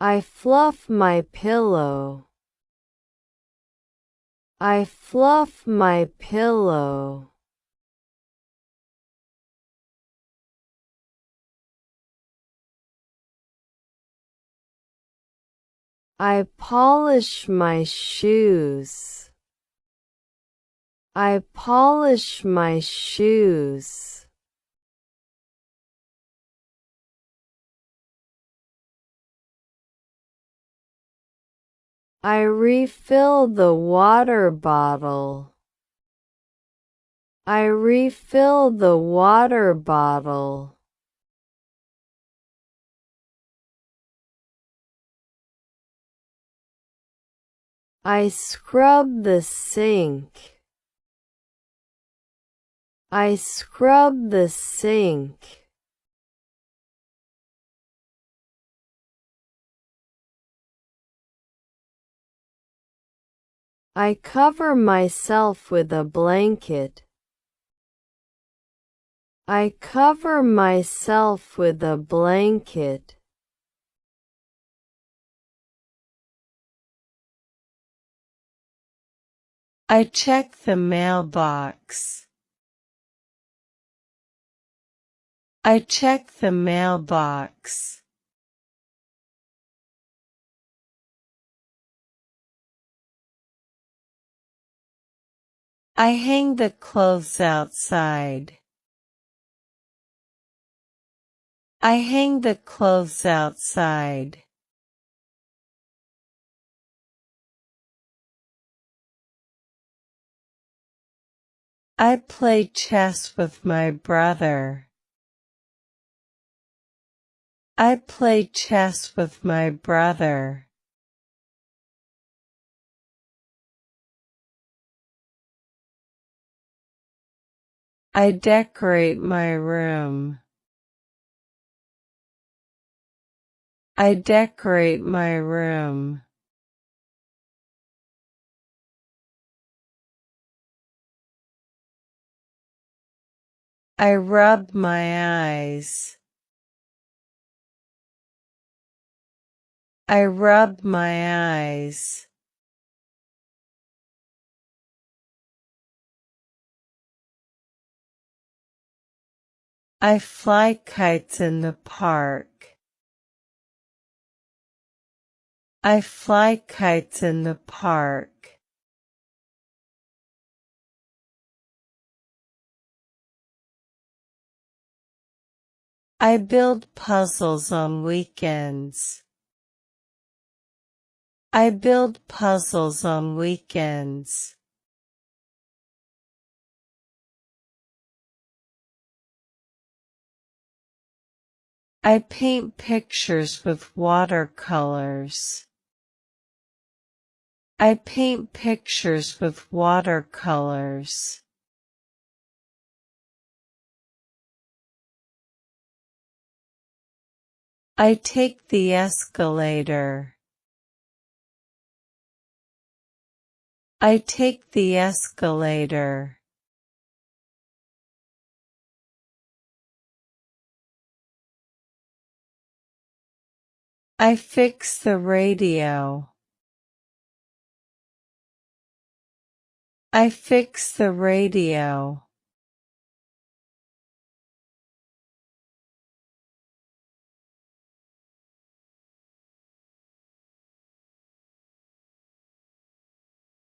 I fluff my pillow. I fluff my pillow. I polish my shoes. I polish my shoes. I refill the water bottle. I refill the water bottle. I scrub the sink. I scrub the sink. I cover myself with a blanket. I cover myself with a blanket. I check the mailbox. I check the mailbox. I hang the clothes outside. I hang the clothes outside. I play chess with my brother. I play chess with my brother. I decorate my room. I decorate my room. I rub my eyes. I rub my eyes. I fly kites in the park. I fly kites in the park. I build puzzles on weekends. I build puzzles on weekends. I paint pictures with watercolors. I paint pictures with watercolors. I take the escalator. I take the escalator. I fix the radio. I fix the radio.